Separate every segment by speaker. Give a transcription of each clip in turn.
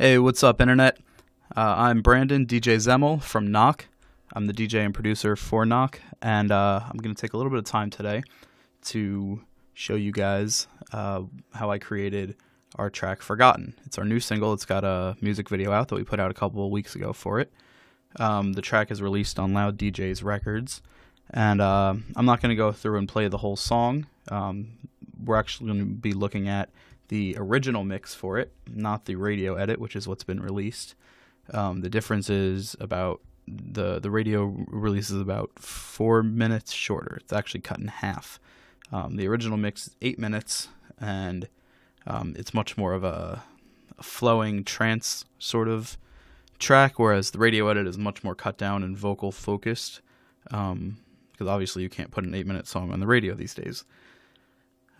Speaker 1: Hey, what's up, Internet? I'm Brandon, DJ Zemmel from NOHC. I'm the DJ and producer for NOHC, and I'm going to take a little bit of time today to show you guys how I created our track Forgotten. It's our new single. It's got a music video out that we put out a couple of weeks ago for it. The track is released on Loud DJs Records, and I'm not going to go through and play the whole song. We're actually going to be looking at the original mix for it, not the radio edit, which is what's been released. The difference is about the radio release is about 4 minutes shorter. It's actually cut in half. The original mix is 8 minutes, and it's much more of a flowing trance sort of track, whereas the radio edit is much more cut down and vocal focused, because obviously you can't put an 8-minute song on the radio these days.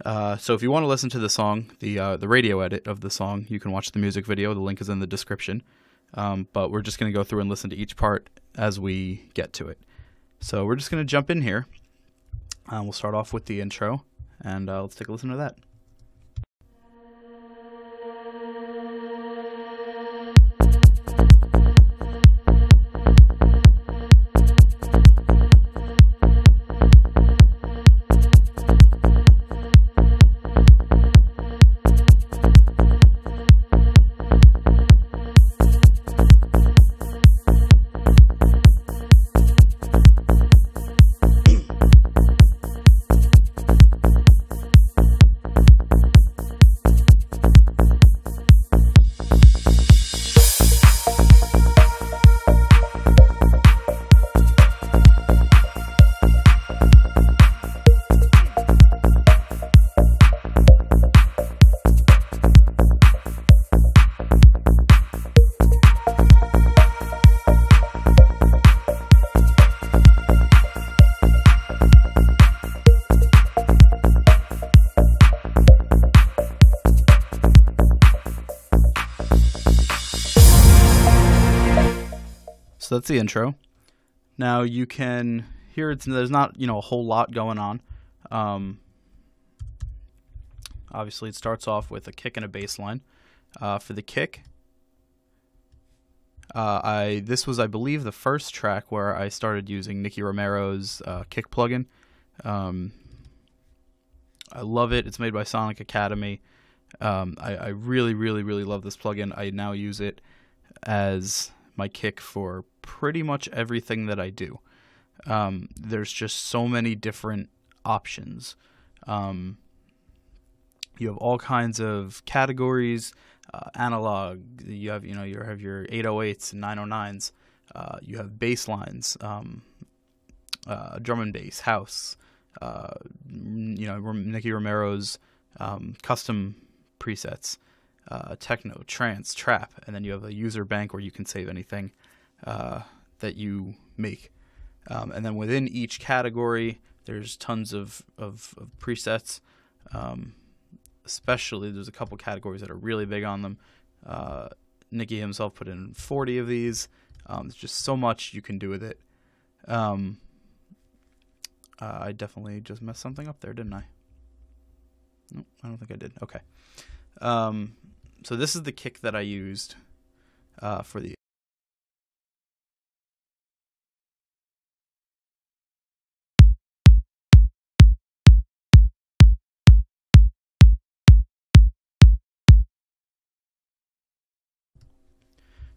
Speaker 1: So if you want to listen to the song, the radio edit of the song, you can watch the music video. The link is in the description. But we're just going to go through and listen to each part as we get to it. So we're just going to jump in here. We'll start off with the intro, and let's take a listen to that. So that's the intro. Now you can hear there's not a whole lot going on. Obviously it starts off with a kick and a bass line. For the kick, this was, I believe, the first track where I started using Nicky Romero's kick plugin. I love it. It's made by Sonic Academy. I really, really, really love this plugin. I now use it as my kick for pretty much everything that I do. There's just so many different options. You have all kinds of categories, analog. You have your 808s and 909s. You have bass lines, drum and bass, house. Nicky Romero's custom presets. Techno, trance, trap, and then you have a user bank where you can save anything that you make. And then within each category, there's tons of presets. Especially, there's a couple categories that are really big on them. Nicky himself put in 40 of these. There's just so much you can do with it. I definitely just messed something up there, didn't I? Nope, I don't think I did. Okay. So this is the kick that I used for the.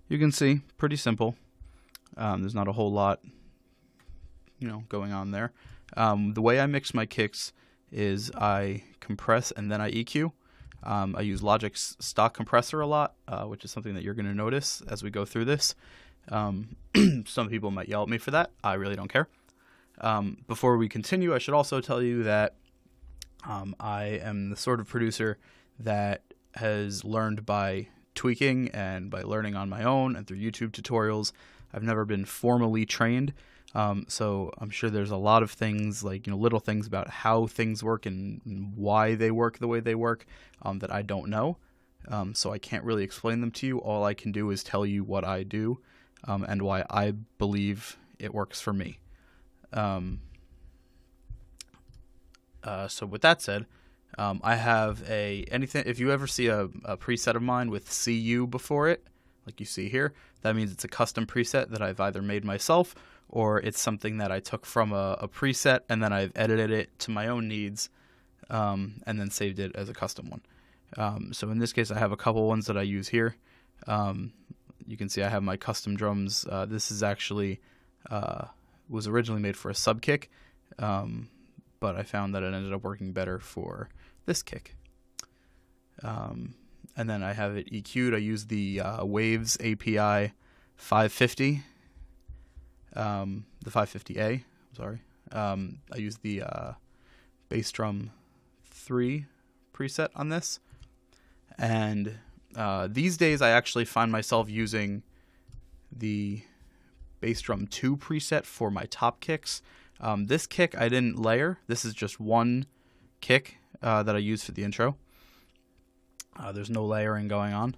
Speaker 1: You can see, pretty simple. There's not a whole lot, going on there. The way I mix my kicks is I compress and then I EQ. I use Logic's stock compressor a lot, which is something that you're going to notice as we go through this. Some people might yell at me for that. I really don't care. Before we continue, I should also tell you that I am the sort of producer that has learned by tweaking and by learning on my own and through YouTube tutorials. I've never been formally trained. So I'm sure there's a lot of things, like little things about how things work and why they work the way they work, that I don't know. So I can't really explain them to you. All I can do is tell you what I do, and why I believe it works for me. So with that said, I have anything. If you ever see a preset of mine with CU before it, like you see here, that means it's a custom preset that I've either made myself or it's something that I took from a preset and then I've edited it to my own needs and then saved it as a custom one. So in this case, I have a couple ones that I use here. You can see I have my custom drums. This is actually was originally made for a sub kick, but I found that it ended up working better for this kick. And then I have it EQ'd. I use the Waves API 550, the 550A, sorry. I use the bass drum 3 preset on this. And these days I actually find myself using the bass drum 2 preset for my top kicks. This kick I didn't layer. This is just one kick that I use for the intro. There's no layering going on,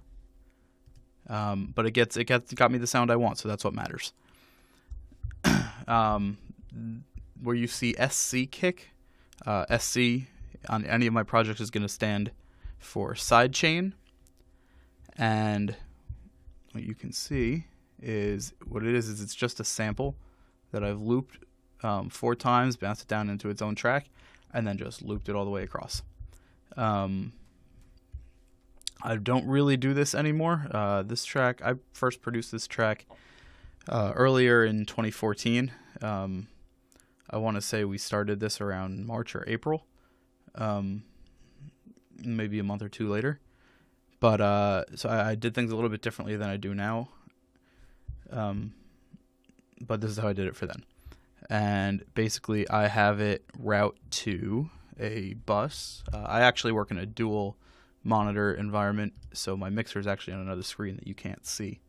Speaker 1: but it got me the sound I want, so that's what matters. Where you see SC kick, SC on any of my projects is going to stand for sidechain, and what you can see is what it is it's just a sample that I've looped 4 times, bounced it down into its own track, and then just looped it all the way across. I don't really do this anymore. This track, I first produced this track earlier in 2014. I want to say we started this around March or April, maybe a month or 2 later. But so I did things a little bit differently than I do now. But this is how I did it for then. And basically, I have it route to a bus. I actually work in a dual monitor environment, so my mixer is actually on another screen that you can't see.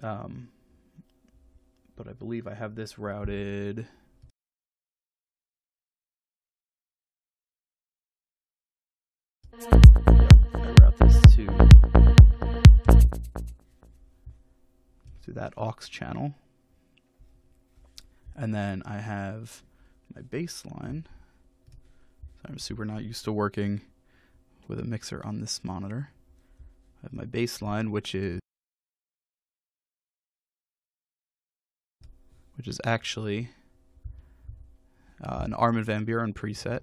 Speaker 1: But I believe I have this routed. I route this to that aux channel. And then I have my bass line. So I'm super not used to working with a mixer on this monitor. I have my bass line, which is actually an Armin van Buuren preset.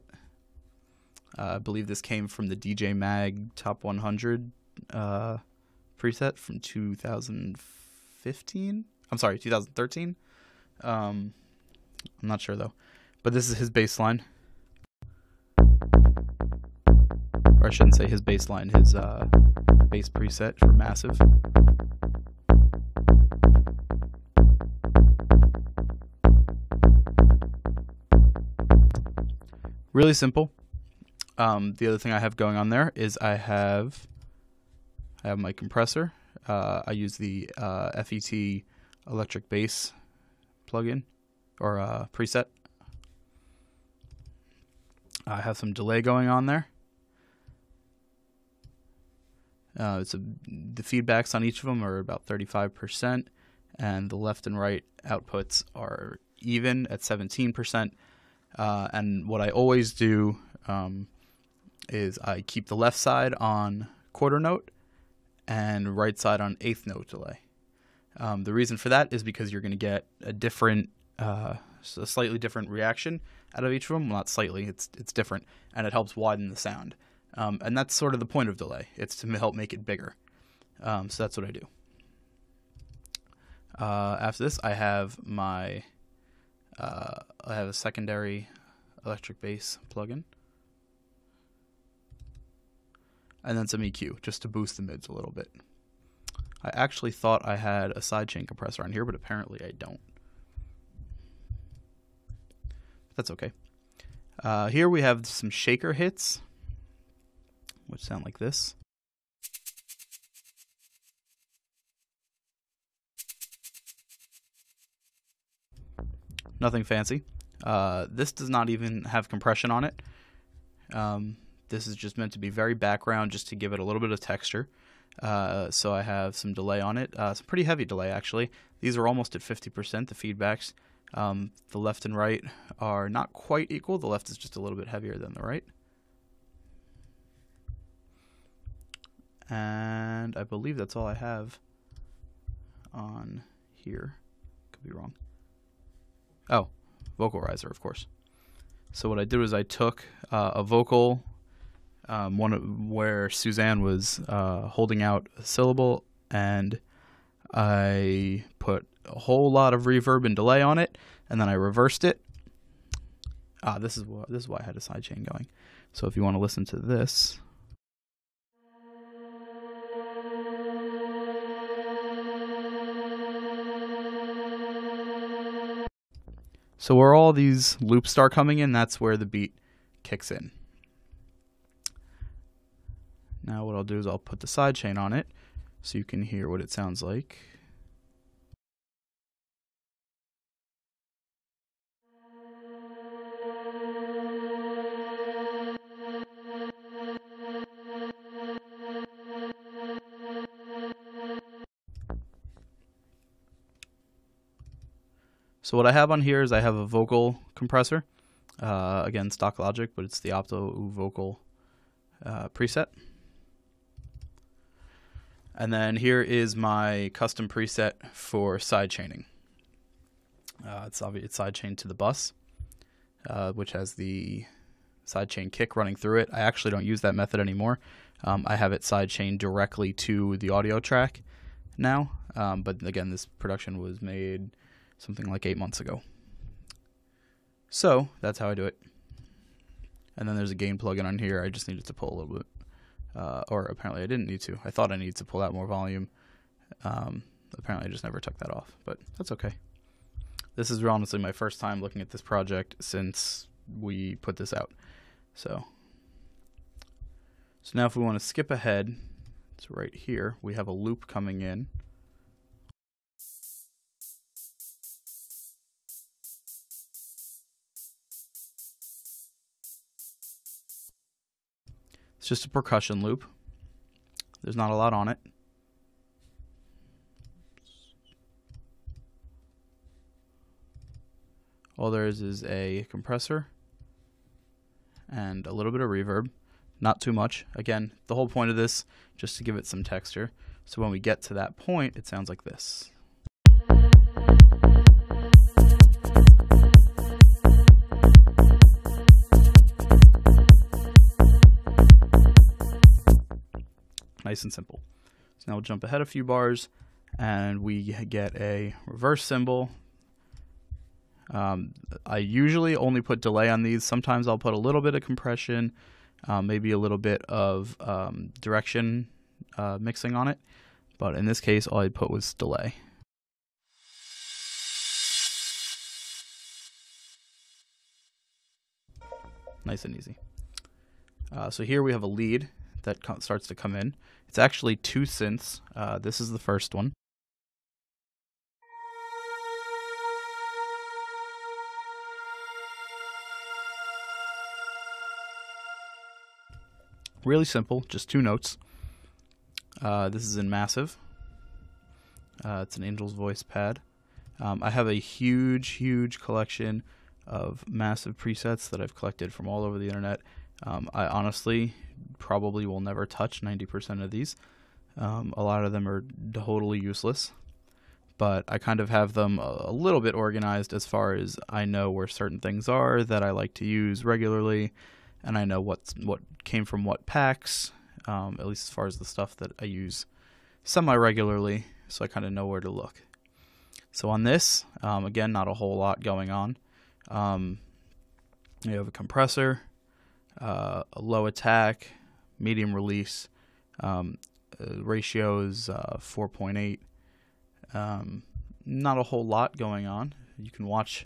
Speaker 1: I believe this came from the DJ Mag Top 100 preset from 2015. I'm sorry, 2013. I'm not sure though, but this is his bass line. Or I shouldn't say his bass line, his bass preset for Massive. Really simple. The other thing I have going on there is I have my compressor. I use the FET electric bass plugin or preset. I have some delay going on there. The feedbacks on each of them are about 35%, and the left and right outputs are even at 17%. And what I always do is I keep the left side on quarter note and right side on eighth note delay. The reason for that is because you're going to get a different, a slightly different reaction out of each of them. Well, not slightly, it's different, and it helps widen the sound. And that's sort of the point of delay. It's to help make it bigger. So that's what I do. After this, I have my I have a secondary electric bass plugin, and then some EQ just to boost the mids a little bit. I actually thought I had a sidechain compressor on here, but apparently I don't. That's okay. Here we have some shaker hits, which sound like this. Nothing fancy. This does not even have compression on it. This is just meant to be very background, just to give it a little bit of texture. So I have some delay on it. Some pretty heavy delay, actually. These are almost at 50%, the feedbacks. The left and right are not quite equal. The left is just a little bit heavier than the right. And I believe that's all I have on here. Could be wrong. Oh, vocalizer, of course. So what I did was I took a vocal, where Suzanne was holding out a syllable, and I put a whole lot of reverb and delay on it, and then I reversed it. This is why I had a sidechain going. So if you want to listen to this. So where all these loops start coming in, that's where the beat kicks in. Now what I'll do is I'll put the sidechain on it so you can hear what it sounds like. So what I have on here is I have a vocal compressor, again stock Logic, but it's the Opto Vocal preset. And then here is my custom preset for sidechaining. It's sidechained to the bus, which has the sidechain kick running through it. I actually don't use that method anymore. I have it sidechained directly to the audio track now, but again, this production was made something like 8 months ago. So that's how I do it. And then there's a gain plugin on here. I just needed to pull a little bit, or apparently I didn't need to. I thought I needed to pull out more volume. Apparently I just never took that off, but that's okay. This is honestly my first time looking at this project since we put this out. So now if we want to skip ahead, it's right here. We have a loop coming in. It's just a percussion loop. There's not a lot on it. All there is a compressor and a little bit of reverb. Not too much. Again, the whole point of this, just to give it some texture. So when we get to that point, it sounds like this. Nice and simple. So now we'll jump ahead a few bars and we get a reverse cymbal. I usually only put delay on these. Sometimes I'll put a little bit of compression, maybe a little bit of direction mixing on it. But in this case, all I put was delay. Nice and easy. So here we have a lead that starts to come in. It's actually 2 synths. This is the first one. Really simple, just 2 notes. This is in Massive. It's an Angel's Voice pad. I have a huge collection of Massive presets that I've collected from all over the internet. I honestly probably will never touch 90% of these. A lot of them are totally useless, but I kind of have them a little bit organized as far as I know where certain things are that I like to use regularly, and I know what came from what packs, at least as far as the stuff that I use semi-regularly, so I kind of know where to look. So on this, again, not a whole lot going on. You have a compressor, a low attack, medium release, ratio is 4.8. Not a whole lot going on. You can watch.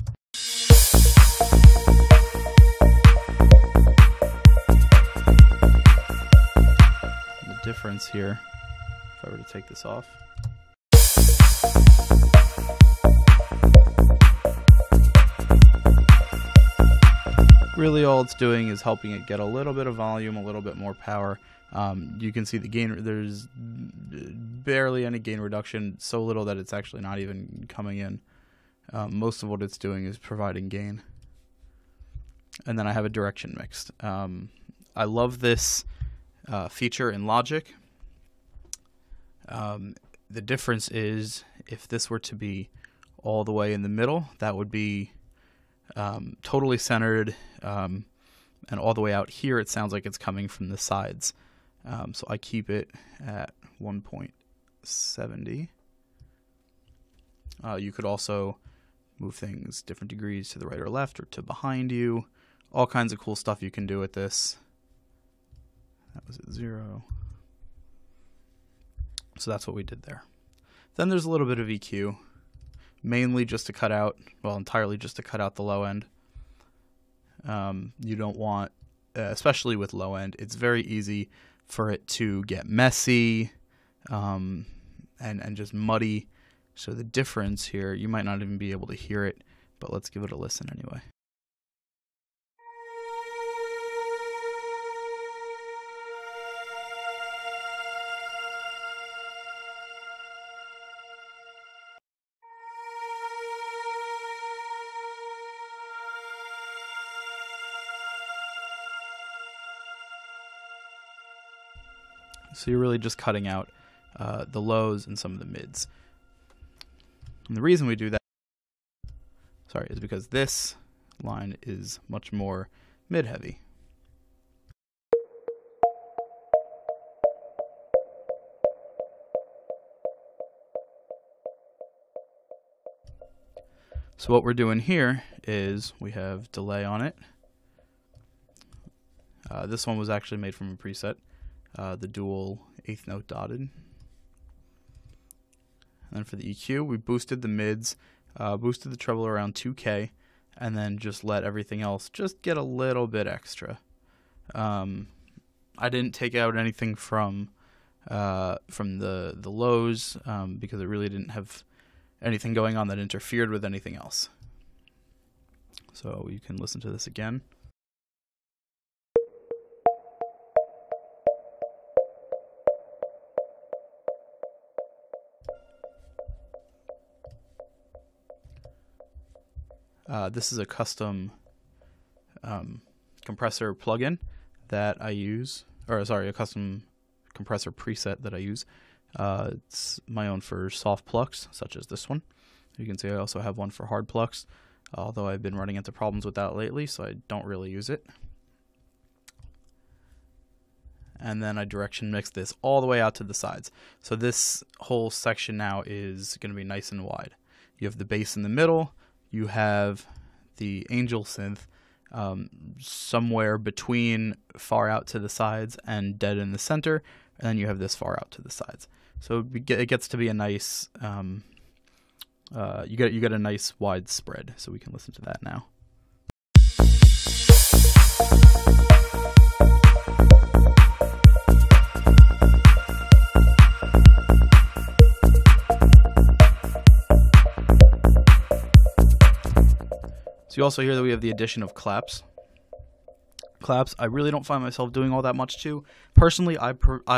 Speaker 1: The difference here, if I were to take this off. Really all it's doing is helping it get a little bit of volume, a little bit more power. You can see the gain, there's barely any gain reduction, so little that it's actually not even coming in. Most of what it's doing is providing gain. And then I have a direction mixed. I love this feature in Logic. The difference is if this were to be all the way in the middle, that would be totally centered, and all the way out here it sounds like it's coming from the sides. So I keep it at 1.70. You could also move things different degrees to the right or left or to behind you. All kinds of cool stuff you can do with this. That was at 0. So that's what we did there. Then there's a little bit of EQ, mainly just to cut out, well, entirely just to cut out the low end. You don't want, especially with low end, it's very easy for it to get messy and just muddy. So the difference here, you might not even be able to hear it, but let's give it a listen anyway. So you're really just cutting out the lows and some of the mids. And the reason we do that, is because this line is much more mid-heavy. So what we're doing here is we have delay on it. This one was actually made from a preset, the dual 8th note dotted. And then for the EQ, we boosted the mids, boosted the treble around 2K, and then just let everything else just get a little bit extra. I didn't take out anything from the lows because it really didn't have anything going on that interfered with anything else. So you can listen to this again. This is a custom compressor plugin that I use, or sorry, a custom compressor preset that I use. It's my own for soft plucks, such as this one. You can see I also have one for hard plucks, although I've been running into problems with that lately, so I don't really use it. And then I direction mix this all the way out to the sides. So this whole section now is going to be nice and wide. You have the bass in the middle. You have the Angel synth somewhere between far out to the sides and dead in the center, and then you have this far out to the sides. So it gets to be a nice, you get a nice wide spread. So we can listen to that now. So you also hear that we have the addition of claps. Claps, I really don't find myself doing all that much to. Personally, I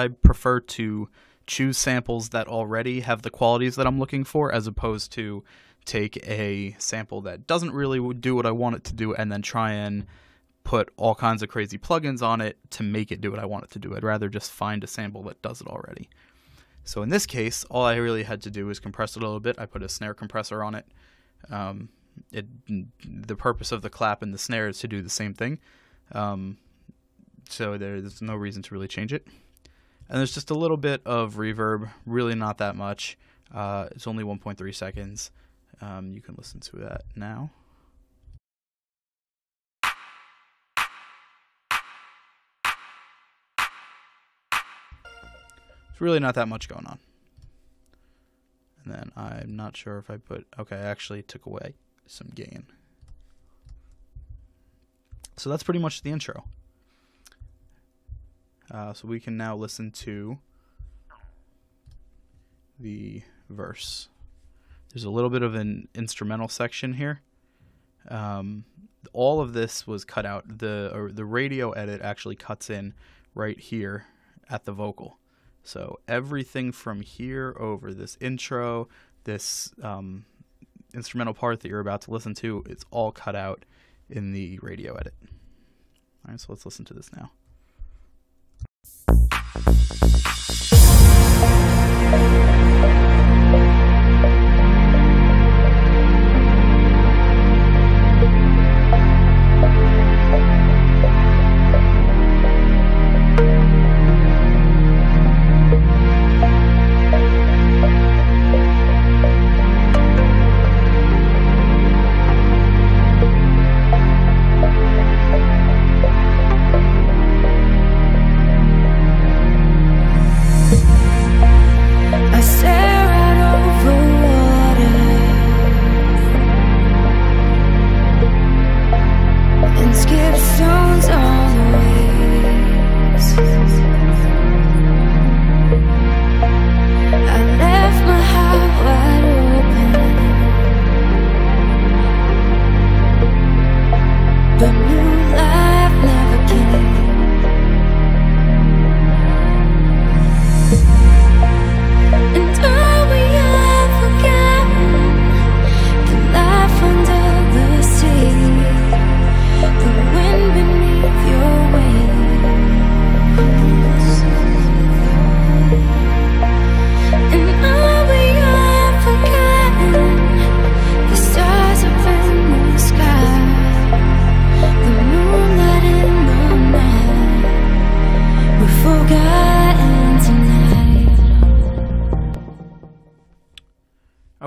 Speaker 1: prefer to choose samples that already have the qualities that I'm looking for, as opposed to take a sample that doesn't really do what I want it to do and then try and put all kinds of crazy plugins on it to make it do what I want it to do. I'd rather just find a sample that does it already. So in this case, all I really had to do was compress it a little bit. I put a snare compressor on it. The purpose of the clap and the snare is to do the same thing. So there's no reason to really change it. And there's just a little bit of reverb, really not that much. It's only 1.3 seconds. You can listen to that now. It's really not that much going on. And then I'm not sure if I okay, I actually took away some gain. So that's pretty much the intro. So we can now listen to the verse. There's a little bit of an instrumental section here. All of this was cut out. The radio edit actually cuts in right here at the vocal. So everything from here over this intro, this instrumental part that you're about to listen to, it's all cut out in the radio edit. All right, so let's listen to this now.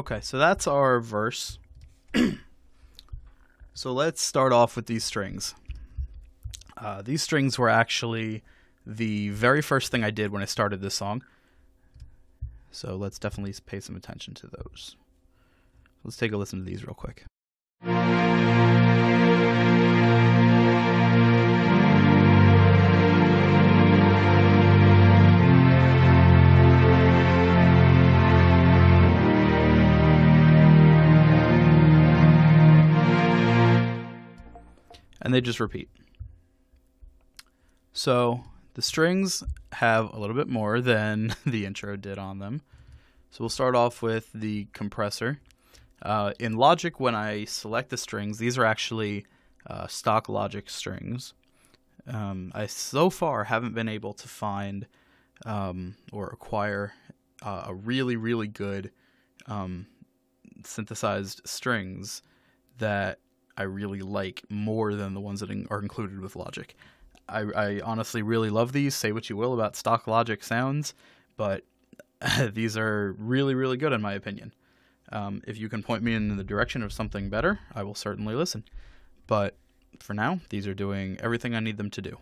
Speaker 1: Okay, so that's our verse. So let's start off with these strings. These strings were actually the very first thing I did when I started this song. So let's definitely pay some attention to those. Let's take a listen to these real quick. And they just repeat. So the strings have a little bit more than the intro did on them. So we'll start off with the compressor. In Logic, when I select the strings, these are actually stock Logic strings. I so far haven't been able to find or acquire a really, really good synthesized strings that I really like more than the ones that are included with Logic. I honestly really love these. Say what you will about stock Logic sounds, but these are really, really good in my opinion. If you can point me in the direction of something better, I will certainly listen. But for now, these are doing everything I need them to do.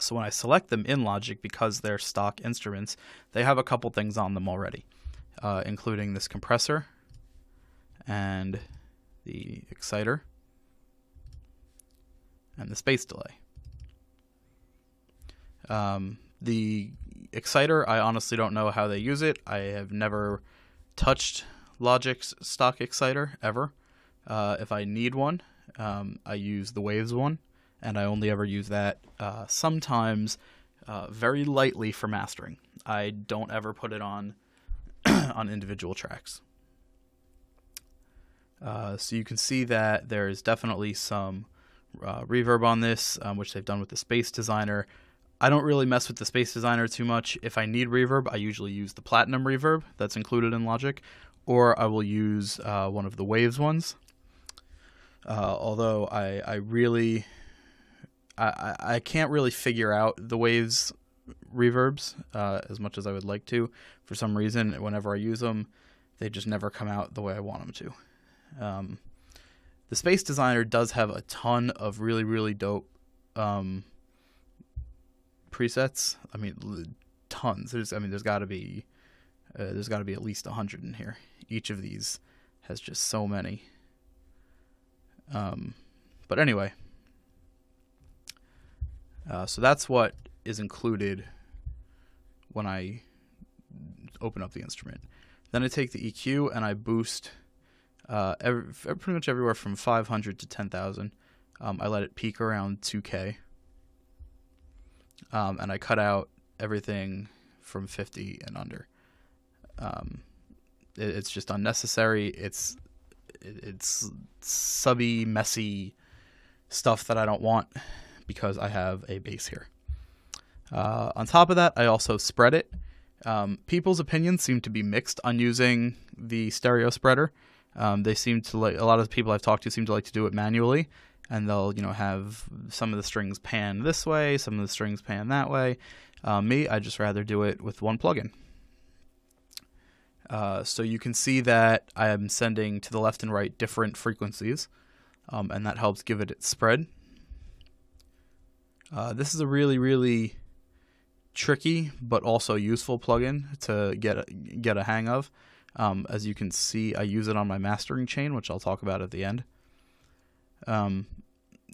Speaker 1: So when I select them in Logic, because they're stock instruments, they have a couple things on them already, including this compressor and the exciter and the space delay. The exciter, I honestly don't know how they use it. I have never touched Logic's stock exciter ever. If I need one, I use the Waves one, and I only ever use that sometimes very lightly for mastering. I don't ever put it on on individual tracks. So you can see that there is definitely some reverb on this, which they've done with the Space Designer. I don't really mess with the Space Designer too much. If I need reverb, I usually use the Platinum reverb that's included in Logic, or I will use one of the Waves ones. Although I can't really figure out the Waves reverbs as much as I would like to. For some reason, whenever I use them, they just never come out the way I want them to. The Space Designer does have a ton of really, really dope presets. I mean, tons. There's got to be at least 100 in here. Each of these has just so many. But anyway, so that's what is included when I open up the instrument. Then I take the EQ and I boost pretty much everywhere from 500 to 10,000. I let it peak around 2K. And I cut out everything from 50 and under. It's just unnecessary. It's subby, messy stuff that I don't want because I have a bass here. On top of that, I also spread it. People's opinions seem to be mixed on using the stereo spreader. They seem to like, a lot of the people I've talked to seem to like to do it manually, and they'll, have some of the strings pan this way, some of the strings pan that way. Me, I just rather do it with one plugin. So you can see that I am sending to the left and right different frequencies, and that helps give it its spread. This is a really, really tricky but also useful plugin to get a hang of. As you can see, I use it on my mastering chain, which I'll talk about at the end.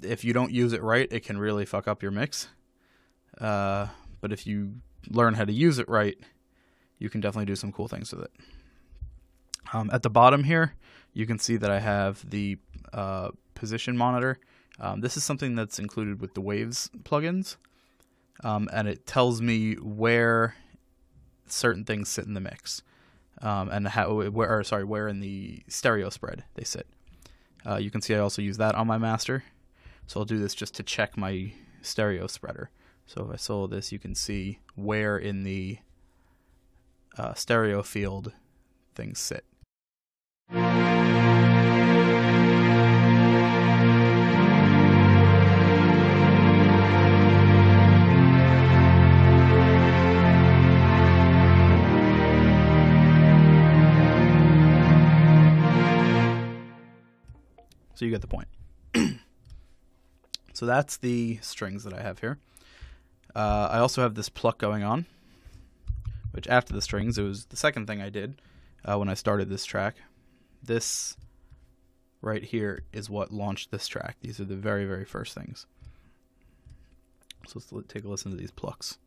Speaker 1: If you don't use it right, it can really fuck up your mix. But if you learn how to use it right, you can definitely do some cool things with it. At the bottom here, you can see that I have the position monitor. This is something that's included with the Waves plugins, and it tells me where certain things sit in the mix, and where in the stereo spread they sit. You can see I also use that on my master, so I'll do this just to check my stereo spreader. So if I solo this, you can see where in the stereo field things sit. So you get the point. So that's the strings that I have here. I also have this pluck going on, which after the strings, it was the second thing I did when I started this track. This right here is what launched this track. These are the very, very first things. So let's take a listen to these plucks.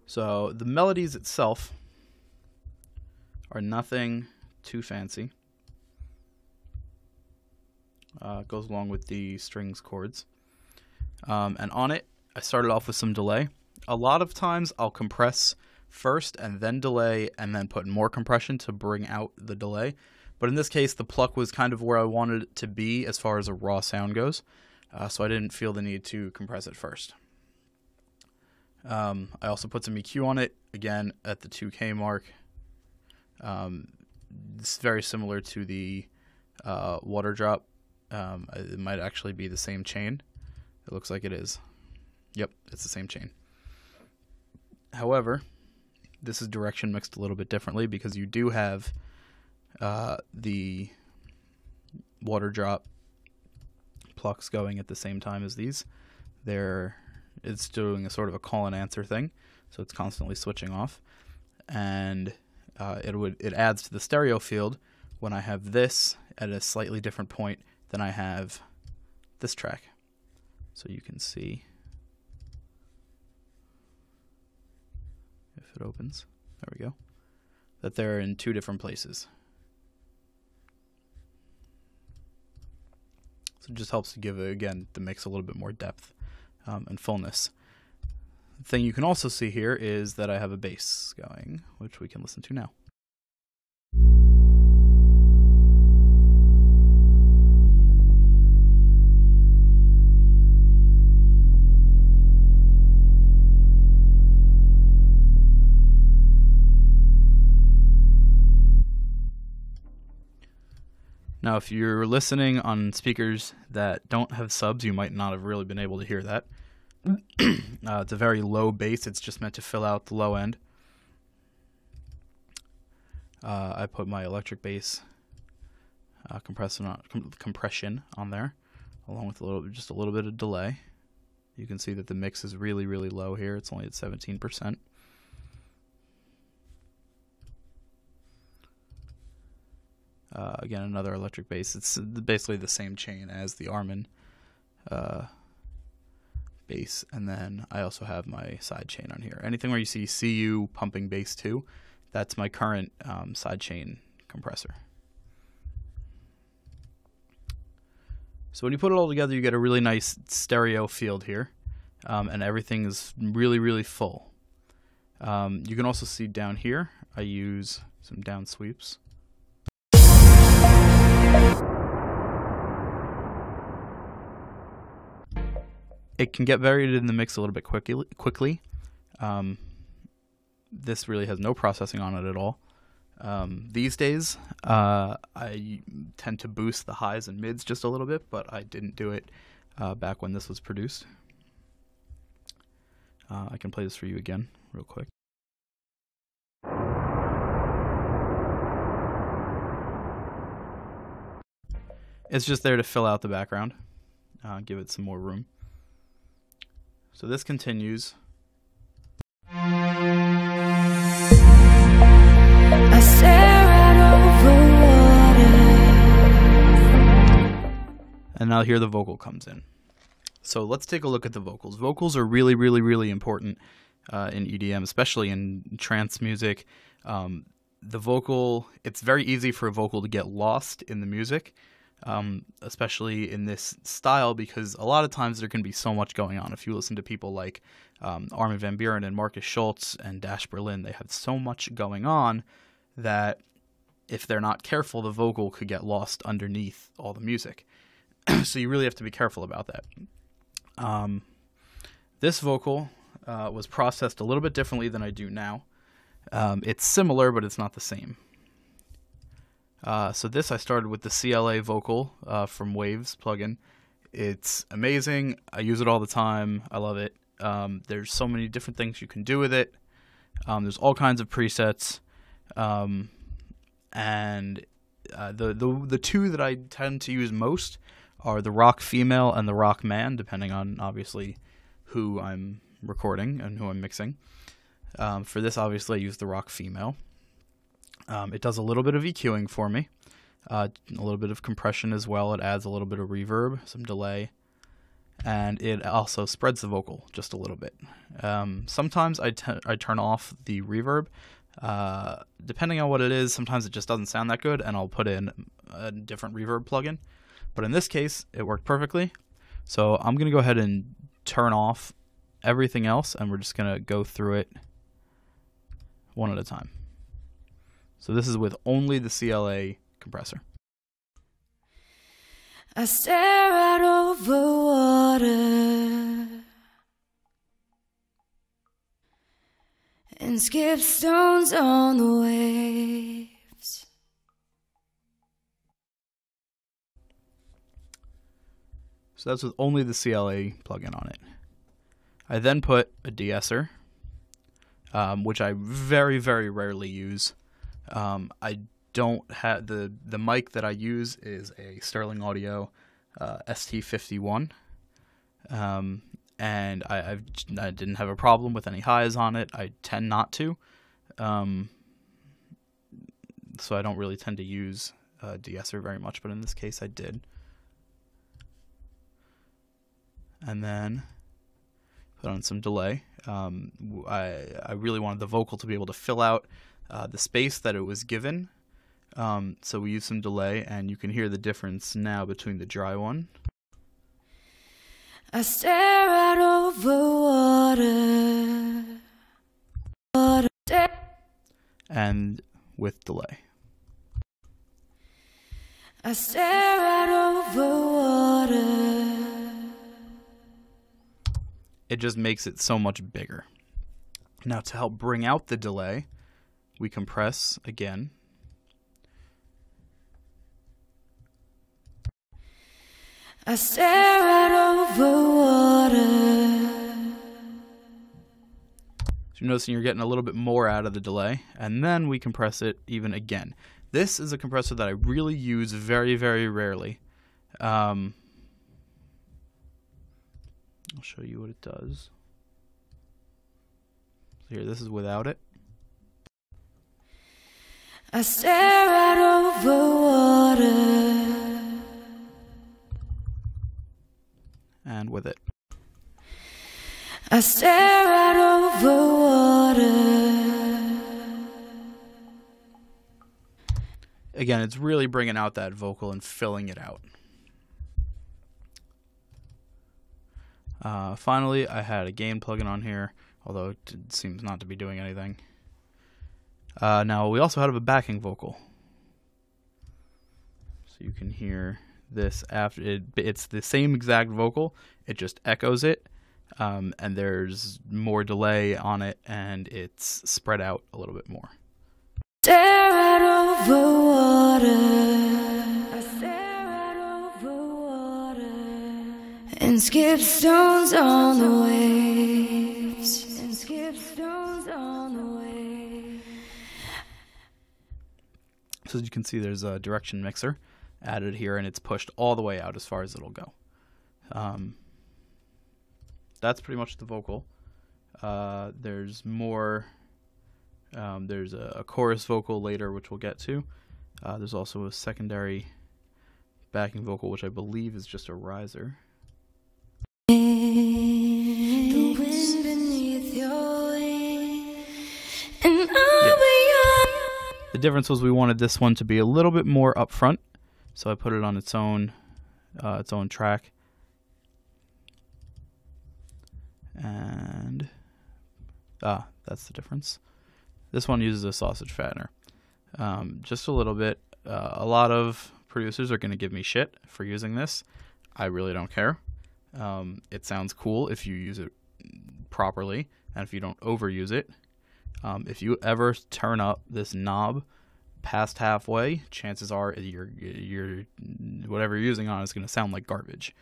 Speaker 1: So the melodies itself are nothing too fancy. It goes along with the strings chords. And on it, I started off with some delay. A lot of times I'll compress first and then delay and then put more compression to bring out the delay. But in this case, the pluck was kind of where I wanted it to be as far as a raw sound goes. So I didn't feel the need to compress it first. I also put some EQ on it, again, at the 2K mark. It's very similar to the water drop. It might actually be the same chain. It looks like it is. Yep, it's the same chain. However, this is direction mixed a little bit differently because you do have the water drop plucks going at the same time as these. It's doing a sort of a call and answer thing, so it's constantly switching off, and it adds to the stereo field when I have this at a slightly different point than I have this track. So you can see if it opens, there we go, that they're in two different places. So it just helps to give, again, the mix a little bit more depth and fullness. The thing you can also see here is that I have a bass going, which we can listen to now. Now, if you're listening on speakers that don't have subs, you might not have really been able to hear that. It's a very low bass. It's just meant to fill out the low end. I put my electric bass compression on there, along with just a little bit of delay. You can see that the mix is really, really low here. It's only at 17%. Again, another electric bass. It's basically the same chain as the Armin bass, and then I also have my side chain on here. Anything where you see CU pumping bass 2, that's my current side chain compressor. So when you put it all together, you get a really nice stereo field here, and everything is really, really full. You can also see down here, I use some down sweeps. It can get buried in the mix a little bit quickly. This really has no processing on it at all. These days, I tend to boost the highs and mids just a little bit, but I didn't do it back when this was produced. I can play this for you again real quick. It's just there to fill out the background, give it some more room. So this continues. I stare out over water. And now here the vocal comes in. So let's take a look at the vocals. Vocals are really, really, really important in EDM, especially in trance music. The vocal, it's very easy for a vocal to get lost in the music. Especially in this style, because a lot of times there can be so much going on. If you listen to people like Armin van Buuren and Marcus Schultz and Dash Berlin, they have so much going on that if they're not careful, the vocal could get lost underneath all the music. So you really have to be careful about that. This vocal was processed a little bit differently than I do now. It's similar, but it's not the same. So this I started with the CLA vocal from Waves plugin. It's amazing. I use it all the time. I love it. There's so many different things you can do with it. There's all kinds of presets. And the two that I tend to use most are the rock female and the rock man, depending on obviously who I'm recording and who I'm mixing. For this, obviously, I use the rock female. It does a little bit of EQing for me, a little bit of compression as well. It adds a little bit of reverb, some delay, and it also spreads the vocal just a little bit. Sometimes I turn off the reverb. Depending on what it is, sometimes it just doesn't sound that good, and I'll put in a different reverb plugin. But in this case, it worked perfectly. So I'm going to go ahead and turn off everything else, and we're just going to go through it one at a time. So this is with only the CLA compressor.
Speaker 2: I stare out over water and skip stones on the waves.
Speaker 1: So that's with only the CLA plugin on it. I then put a de-esser, which I very, very rarely use. I don't have the mic that I use is a Sterling Audio ST51, and I didn't have a problem with any highs on it. I tend not to, so I don't really tend to use de-esser very much, but in this case I did. And then put on some delay. I really wanted the vocal to be able to fill out the space that it was given. So we used some delay, and you can hear the difference now between the dry one.
Speaker 2: I stare out over water.
Speaker 1: And with delay.
Speaker 2: I stare out over water.
Speaker 1: It just makes it so much bigger. Now to help bring out the delay, we compress again.
Speaker 2: I stare out over water.
Speaker 1: So you're noticing you're getting a little bit more out of the delay, and then we compress it even again. This is a compressor that I really use very, very rarely. I'll show you what it does. So here, this is without it.
Speaker 2: I stare out over water.
Speaker 1: And with it.
Speaker 2: I stare out over water.
Speaker 1: Again, it's really bringing out that vocal and filling it out. Finally, I had a gain plugin on here, although it seems not to be doing anything. Now, we also have a backing vocal. So you can hear this after it's the same exact vocal, it just echoes it, and there's more delay on it, and it's spread out a little bit more.
Speaker 2: Stare out over water. I stare out over water and skip stones on the waves. And skip stones on the waves.
Speaker 1: So as you can see, there's a direction mixer added here, and it's pushed all the way out as far as it'll go. That's pretty much the vocal. There's more. There's a chorus vocal later, which we'll get to. There's also a secondary backing vocal, which I believe is just a riser.
Speaker 2: The wind beneath your wing, and I'll be young.
Speaker 1: The difference was we wanted this one to be a little bit more upfront, so I put it on its own track. And that's the difference. This one uses a sausage fattener. Just a little bit. A lot of producers are going to give me shit for using this. I really don't care. It sounds cool if you use it properly and if you don't overuse it. If you ever turn up this knob past halfway, chances are your whatever you're using on is going to sound like garbage.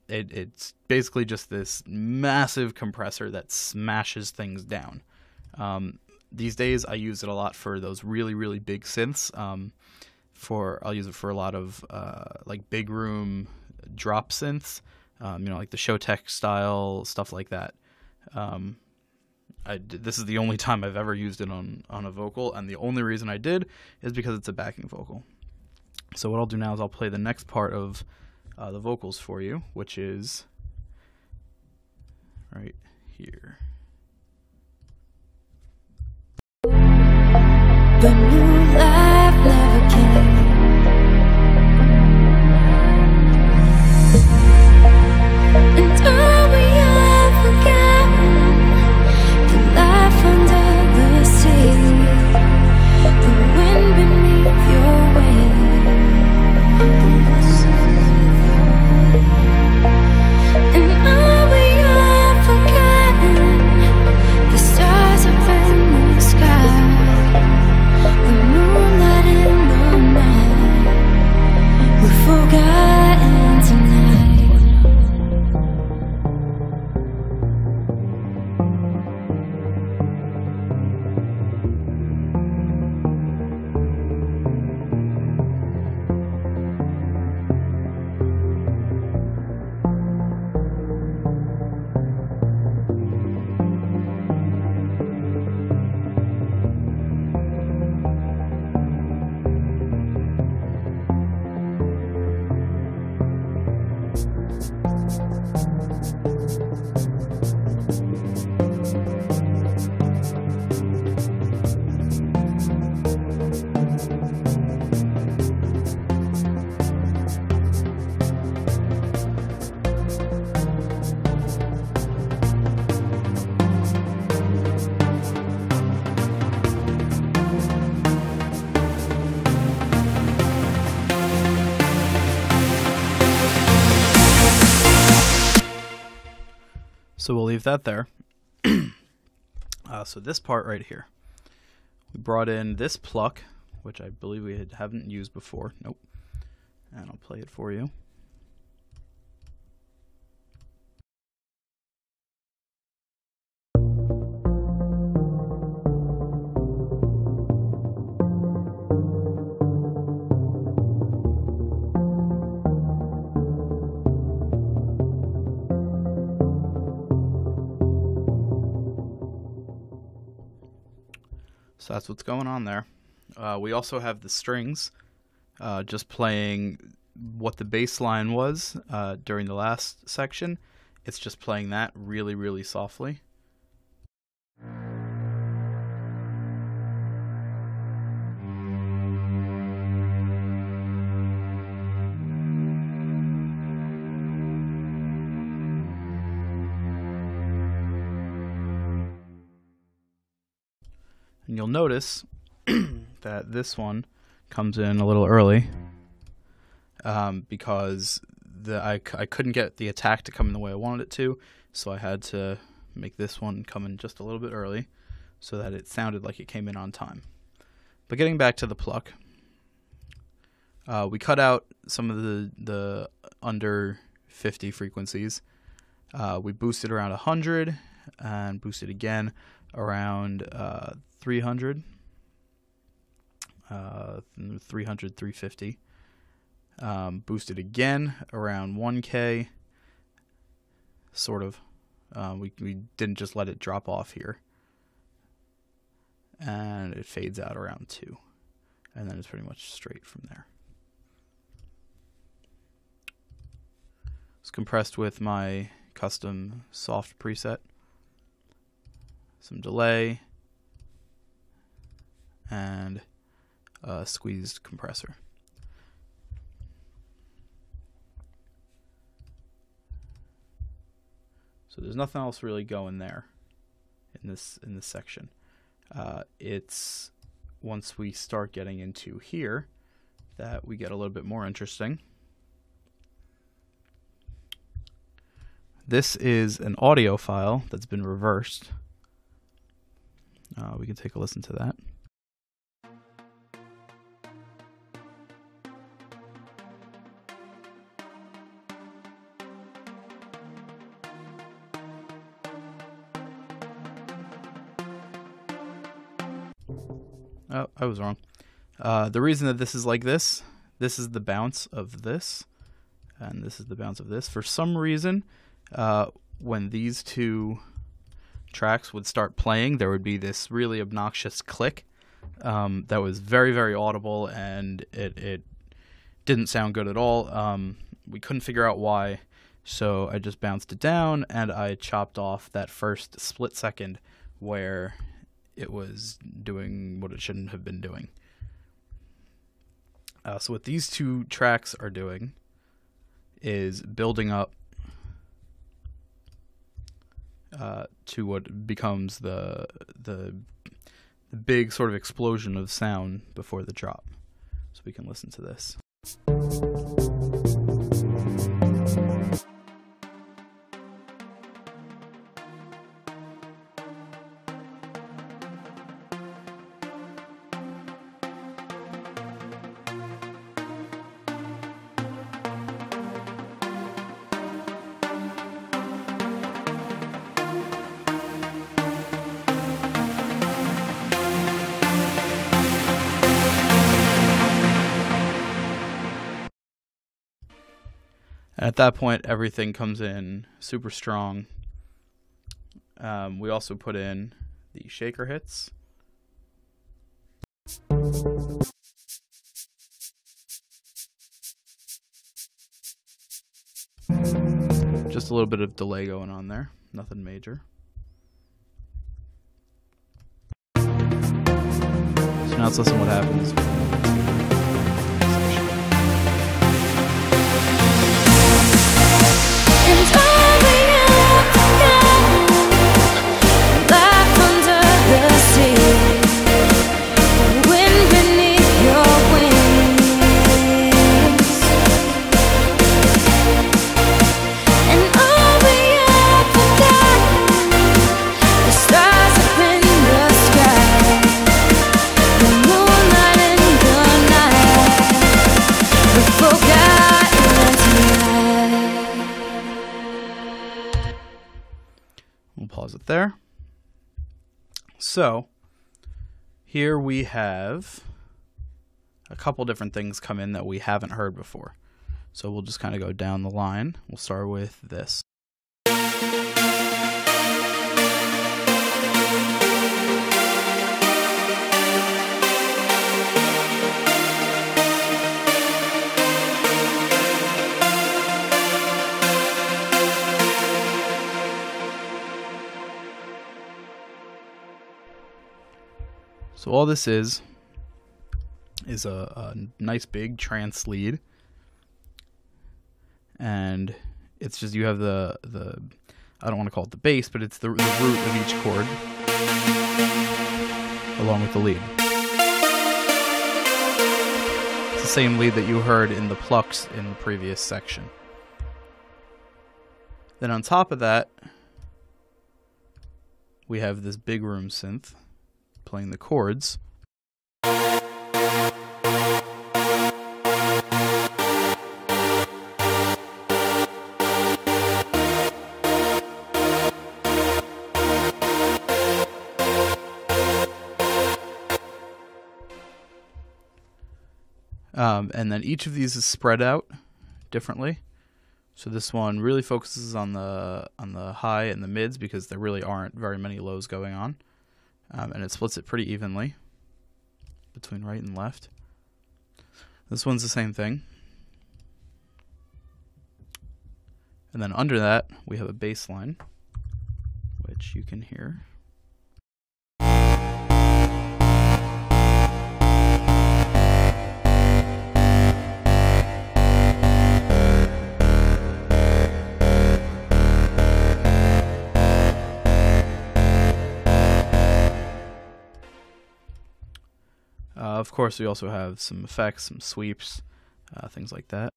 Speaker 1: It's basically just this massive compressor that smashes things down. These days I use it a lot for those really, really big synths. I'll use it for a lot of like big room drop synths, like the Showtech style stuff like that. This is the only time I've ever used it on a vocal, and the only reason I did is because it's a backing vocal. So what I'll do now is I'll play the next part of the vocals for you, which is right here.
Speaker 2: The new life never came. And all we have forgotten, the life under the sea, the wind beneath your wings. And all we have forgotten, the stars up in the sky, the moonlight in the night, we're forgotten tonight.
Speaker 1: So we'll leave that there. So this part right here, we brought in this pluck, which I believe we haven't used before. Nope. And I'll play it for you. So that's what's going on there. We also have the strings just playing what the bass line was during the last section. It's just playing that really, really softly. And you'll notice that this one comes in a little early because I couldn't get the attack to come in the way I wanted it to, so I had to make this one come in just a little bit early so that it sounded like it came in on time. But getting back to the pluck, we cut out some of the under 50 frequencies. We boosted around 100 and boosted again around 300, 350. Boosted again around 1K, sort of. We didn't just let it drop off here. And it fades out around 2. And then it's pretty much straight from there. It's compressed with my custom soft preset. Some delay. And a squeezed compressor. So there's nothing else really going there in this section. It's once we start getting into here that we get a little bit more interesting. This is an audio file that's been reversed. We can take a listen to that. Oh, I was wrong. The reason that this is like this is the bounce of this, and this is the bounce of this. For some reason, when these two tracks would start playing, there would be this really obnoxious click that was very, very audible, and it didn't sound good at all. We couldn't figure out why, so I just bounced it down, and I chopped off that first split second where it was doing what it shouldn't have been doing. So what these two tracks are doing is building up to what becomes the big sort of explosion of sound before the drop. So we can listen to this. At that point, everything comes in super strong. We also put in the shaker hits. Just a little bit of delay going on there. Nothing major. So now let's listen to what happens. We'll pause it there. So here we have a couple different things come in that we haven't heard before. So we'll just kind of go down the line. We'll start with this. So all this is a nice big trance lead, and it's just you have the I don't want to call it the bass, but it's the root of each chord along with the lead. It's the same lead that you heard in the plucks in the previous section. Then on top of that, we have this big room synth playing the chords. And then each of these is spread out differently. So this one really focuses on the high and the mids because there really aren't very many lows going on. And it splits it pretty evenly between right and left. This one's the same thing. And then under that, we have a bass line, which you can hear. Of course, we also have some effects, some sweeps, things like that.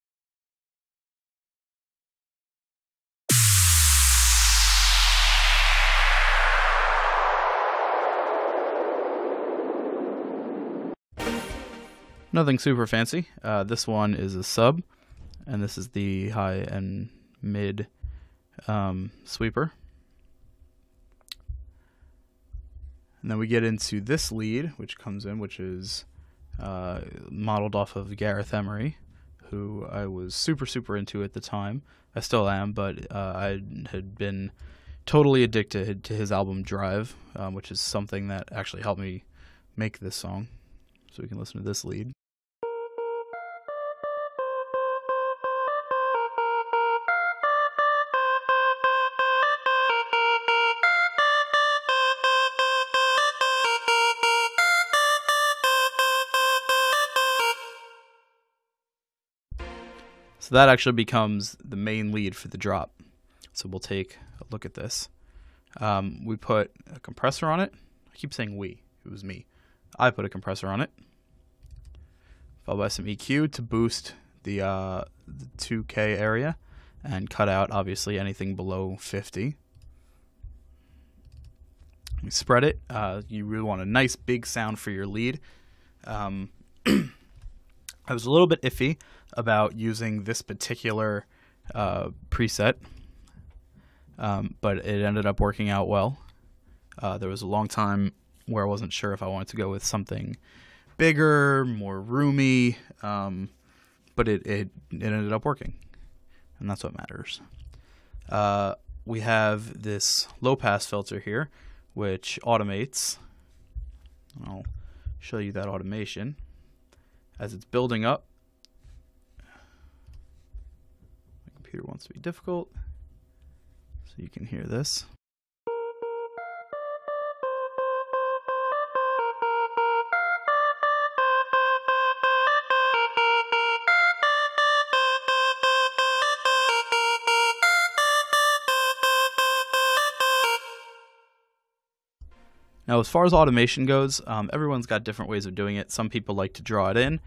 Speaker 1: Nothing super fancy. This one is a sub, and this is the high and mid sweeper. And then we get into this lead, which comes in, which is modeled off of Gareth Emery, who I was super into at the time. I still am, but I had been totally addicted to his album Drive, which is something that actually helped me make this song. So we can listen to this lead. So that actually becomes the main lead for the drop. So we'll take a look at this. We put a compressor on it. I keep saying we. It was me. I put a compressor on it. Followed by some EQ to boost the 2K area and cut out, obviously, anything below 50. We spread it. You really want a nice big sound for your lead. I was a little bit iffy about using this particular preset, but it ended up working out well. There was a long time where I wasn't sure if I wanted to go with something bigger, more roomy, but it ended up working, and that's what matters. We have this low-pass filter here, which automates. I'll show you that automation. As it's building up, my computer wants to be difficult, so you can hear this. Now, as far as automation goes, everyone's got different ways of doing it. Some people like to draw it in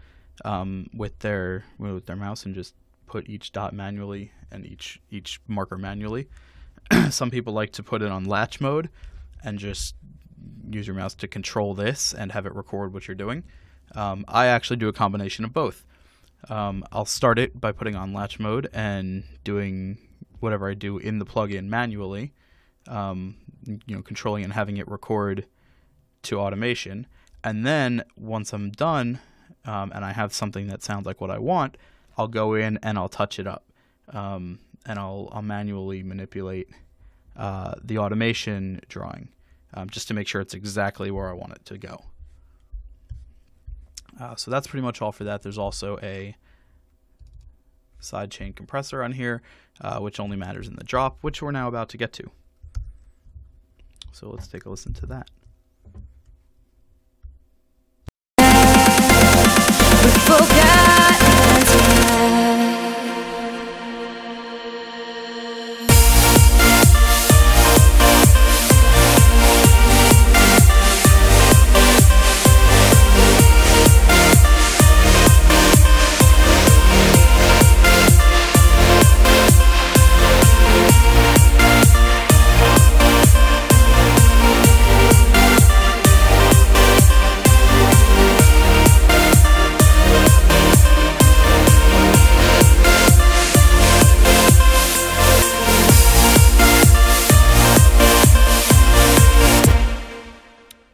Speaker 1: with their mouse and just put each dot manually and each marker manually. Some people like to put it on latch mode and just use your mouse to control this and have it record what you're doing. I actually do a combination of both. I'll start it by putting on latch mode and doing whatever I do in the plugin manually. Controlling and having it record to automation, and then once I'm done and I have something that sounds like what I want, I'll go in and I'll touch it up, and I'll manually manipulate the automation drawing just to make sure it's exactly where I want it to go. So that's pretty much all for that. There's also a sidechain compressor on here, which only matters in the drop, which we're now about to get to. So let's take a listen to that.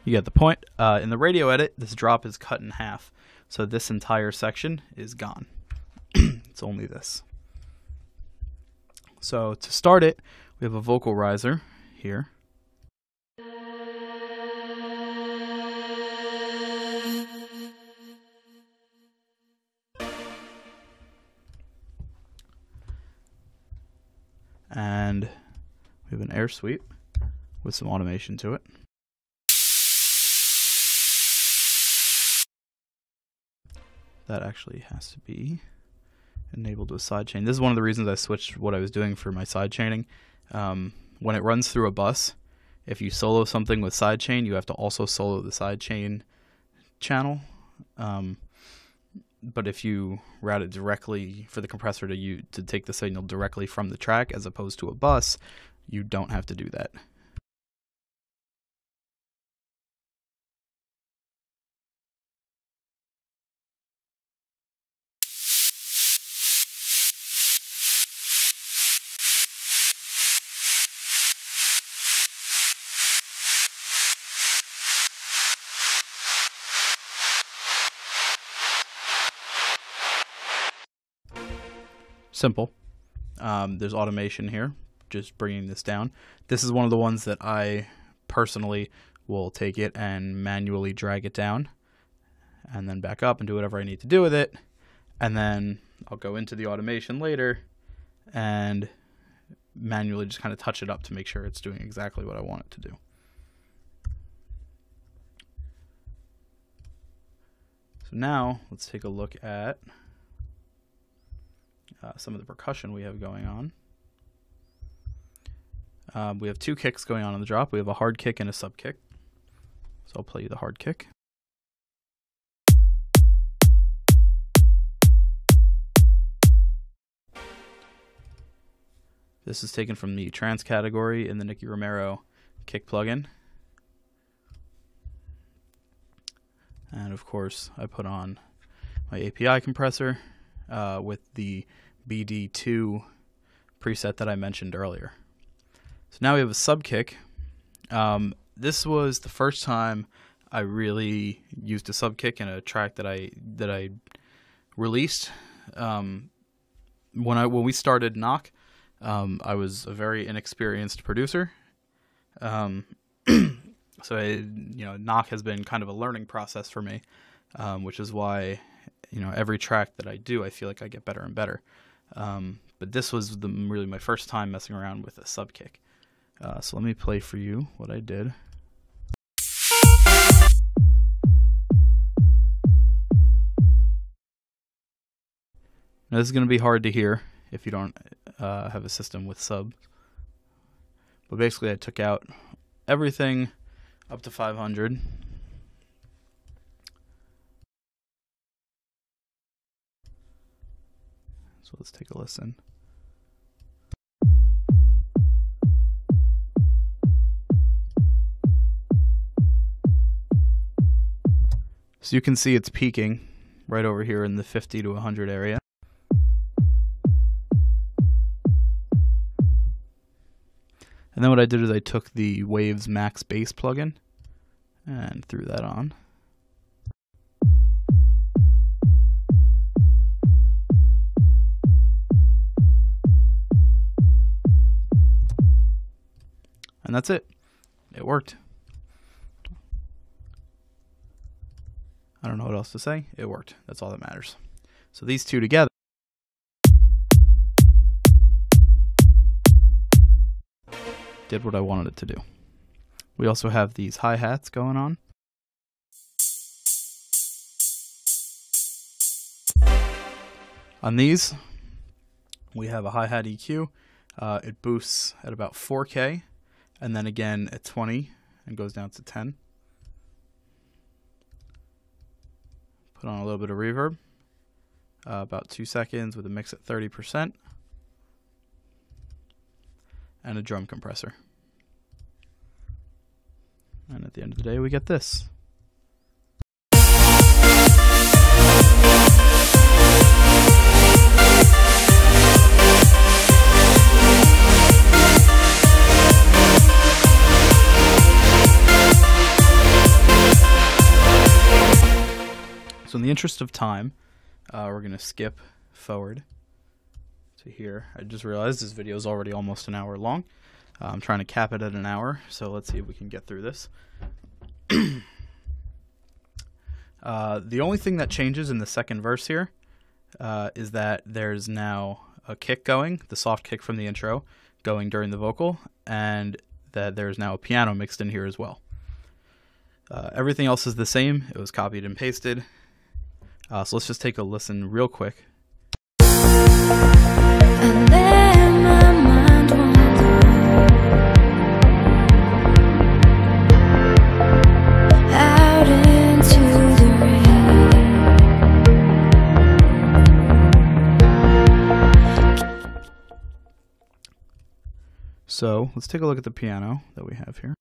Speaker 1: You get the point. In the radio edit, this drop is cut in half, so this entire section is gone. It's only this. So to start it, we have a vocal riser here. And we have an air sweep with some automation to it. That actually has to be enabled with sidechain. This is one of the reasons I switched what I was doing for my sidechaining. When it runs through a bus, if you solo something with sidechain, you have to also solo the sidechain channel. But if you route it directly for the compressor to take the signal directly from the track as opposed to a bus, you don't have to do that. simple. There's automation here, just bringing this down. This is one of the ones that I personally will take it and manually drag it down and then back up and do whatever I need to do with it. And then I'll go into the automation later and manually just kind of touch it up to make sure it's doing exactly what I want it to do. So now let's take a look at some of the percussion we have going on. We have two kicks going on the drop. We have a hard kick and a sub kick. So I'll play you the hard kick. This is taken from the trance category in the Nicky Romero kick plugin. And of course, I put on my API compressor with the BD2 preset that I mentioned earlier. So now we have a sub kick. This was the first time I really used a sub kick in a track that I released. When we started NOHC, I was a very inexperienced producer. So NOHC has been kind of a learning process for me, which is why every track that I do, I feel like I get better and better. But this was really my first time messing around with a sub kick. So let me play for you what I did. Now, this is going to be hard to hear if you don't have a system with subs. But basically I took out everything up to 500. So let's take a listen. So you can see it's peaking right over here in the 50 to 100 area. And then what I did is I took the Waves Max Bass plugin and threw that on. And that's it. It worked. I don't know what else to say. It worked. That's all that matters. So these two together did what I wanted it to do. We also have these hi-hats going on. On these, we have a hi-hat EQ. It boosts at about 4K, and then again at 20, and goes down to 10. Put on a little bit of reverb, about 2 seconds with a mix at 30. And a drum compressor. And at the end of the day, we get this. So in the interest of time, we're going to skip forward to here. I just realized this video is already almost an hour long. I'm trying to cap it at an hour, so let's see if we can get through this. The only thing that changes in the second verse here is that there's now a kick going, the soft kick from the intro, going during the vocal, and that there's now a piano mixed in here as well. Everything else is the same. It was copied and pasted. So let's just take a listen real quick.
Speaker 2: And then my mind wandered out into the rain.
Speaker 1: So let's take a look at the piano that we have here.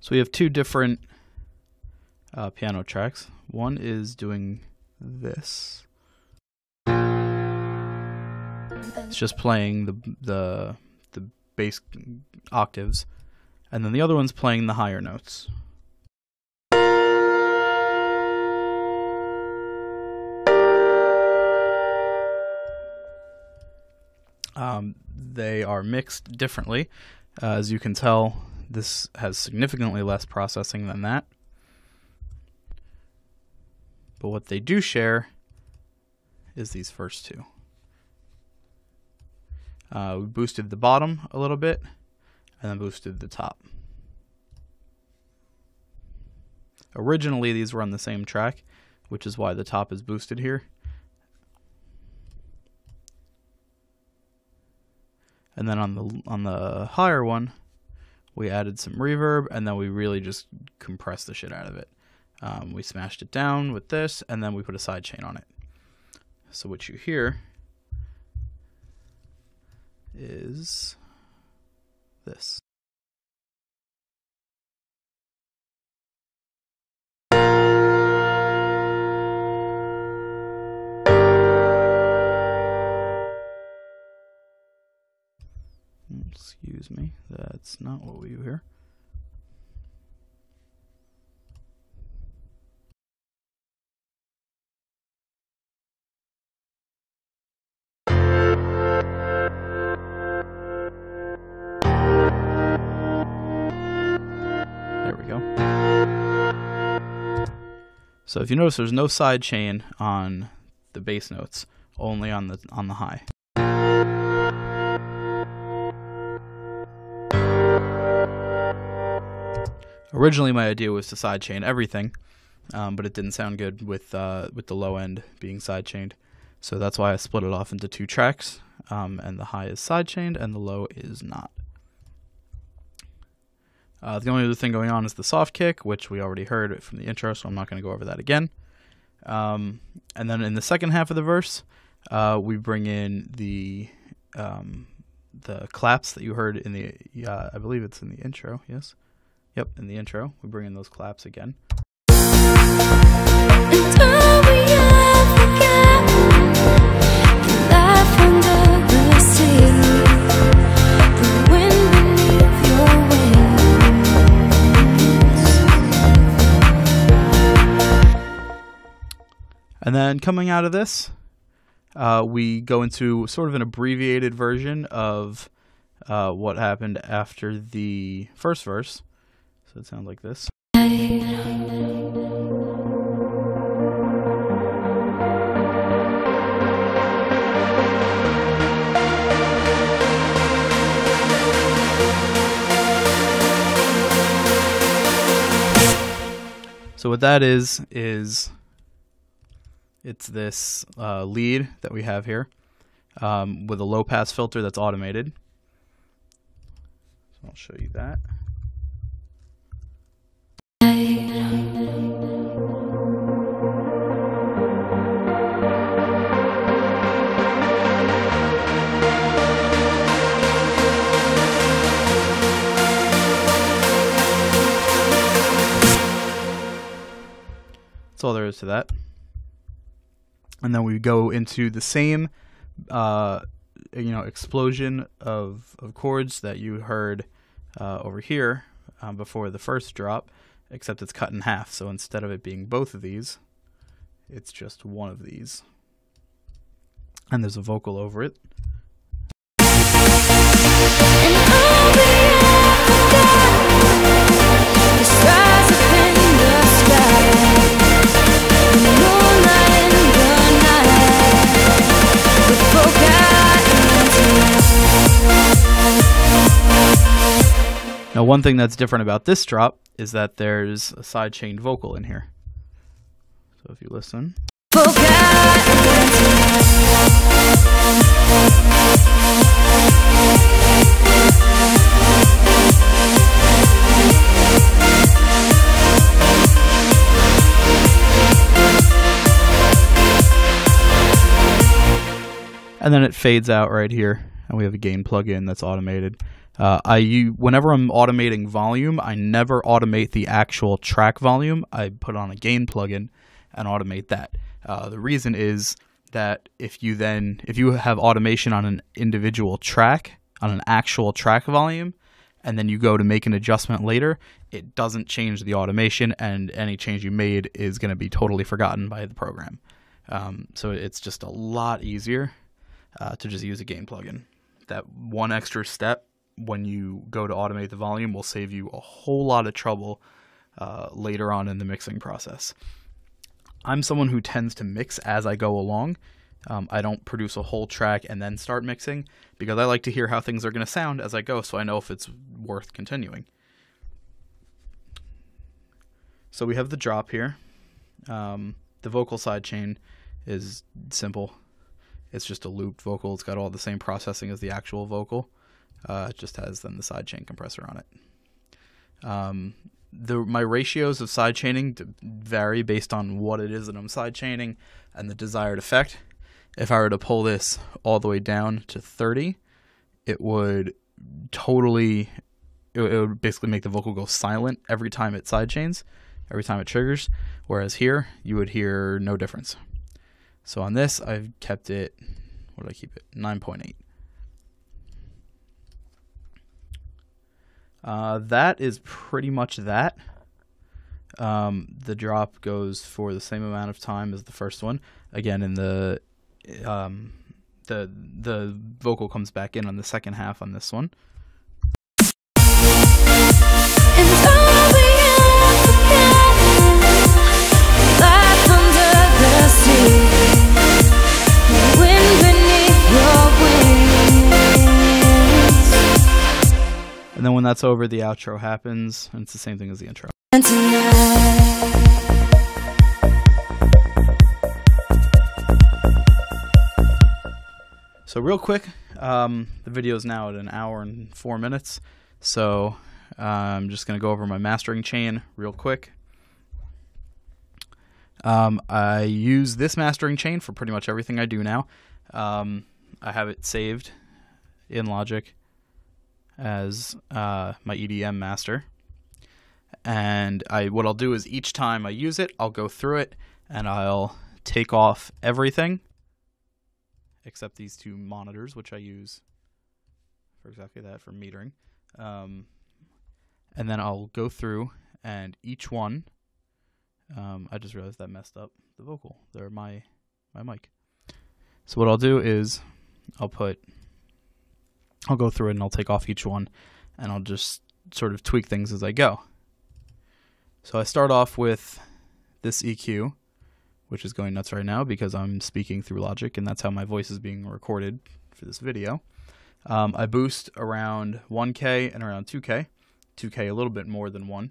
Speaker 1: So we have two different piano tracks. One is doing this. And It's just playing the bass octaves, and then the other one's playing the higher notes. They are mixed differently. As you can tell, this has significantly less processing than that. But what they do share is these first two. We boosted the bottom a little bit, and then boosted the top. Originally, these were on the same track, which is why the top is boosted here. And then on the higher one, we added some reverb, and then we really just compressed the shit out of it. We smashed it down with this, and then we put a sidechain on it. So what you hear is this. Excuse me, that's not what we hear. There we go. So if you notice, there's no side chain on the bass notes, only on the high. Originally, my idea was to sidechain everything, but it didn't sound good with the low end being sidechained. So that's why I split it off into two tracks, and the high is sidechained and the low is not. The only other thing going on is the soft kick, which we already heard from the intro, so I'm not going to go over that again. And then in the second half of the verse, we bring in the claps that you heard in the I believe it's in the intro. Yes. Yep, in the intro, we bring in those claps again. And then coming out of this, we go into sort of an abbreviated version of what happened after the first verse. So it sounds like this. So what that is it's this lead that we have here with a low pass filter that's automated. So I'll show you that. That's all there is to that. And then we go into the same explosion of chords that you heard over here before the first drop, except it's cut in half. So instead of it being both of these, it's just one of these. And there's a vocal over it. Now, one thing that's different about this drop is that there's a sidechained vocal in here. So if you listen. And then it fades out right here, and we have a gain plugin that's automated. Whenever I'm automating volume, I never automate the actual track volume. I put on a gain plugin and automate that. The reason is that if you have automation on an individual track, on an actual track volume, and then you go to make an adjustment later, it doesn't change the automation, and any change you made is going to be totally forgotten by the program. So it's just a lot easier to just use a gain plugin. That one extra step when you go to automate the volume will save you a whole lot of trouble later on in the mixing process. I'm someone who tends to mix as I go along. I don't produce a whole track and then start mixing because I like to hear how things are going to sound as I go, so I know if it's worth continuing. So we have the drop here. The vocal sidechain is simple. It's just a looped vocal. It's got all the same processing as the actual vocal. It just has then the sidechain compressor on it. My ratios of sidechaining vary based on what it is that I'm sidechaining and the desired effect. If I were to pull this all the way down to 30, it would basically make the vocal go silent every time it sidechains, every time it triggers, whereas here you would hear no difference. So on this, I've kept it, what did I keep it? 9.8. That is pretty much that. The drop goes for the same amount of time as the first one. Again, in the vocal comes back in on the second half on this one. And then when that's over, the outro happens, and it's the same thing as the intro. So real quick, the video is now at 1 hour and 4 minutes, so I'm just going to go over my mastering chain real quick. I use this mastering chain for pretty much everything I do now. I have it saved in Logic as my EDM master, and what I'll do is each time I use it, I'll go through it and I'll take off everything except these two monitors, which I use for exactly that, for metering, and then I'll go through and each one, I just realized that messed up the vocal, they're my mic. So what I'll do is I'll go through it and I'll take off each one and I'll just sort of tweak things as I go. So I start off with this EQ, which is going nuts right now because I'm speaking through Logic and that's how my voice is being recorded for this video. I boost around 1K and around 2K a little bit more than 1,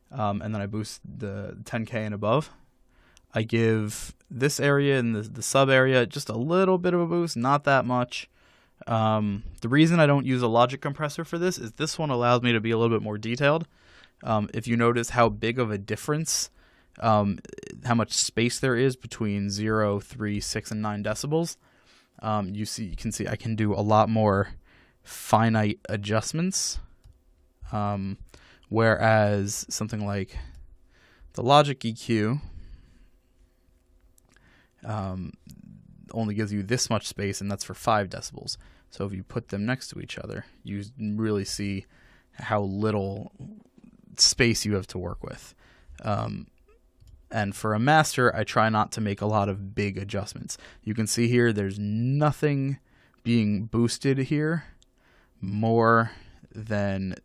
Speaker 1: and then I boost the 10K and above. I give this area and the sub area just a little bit of a boost, not that much. The reason I don't use a Logic compressor for this is this one allows me to be a little bit more detailed. If you notice how big of a difference, how much space there is between 0, 3, 6, and 9 decibels, you can see I can do a lot more finite adjustments, whereas something like the Logic EQ only gives you this much space, and that's for 5 decibels. So if you put them next to each other, you really see how little space you have to work with. And for a master, I try not to make a lot of big adjustments. You can see here there's nothing being boosted here more than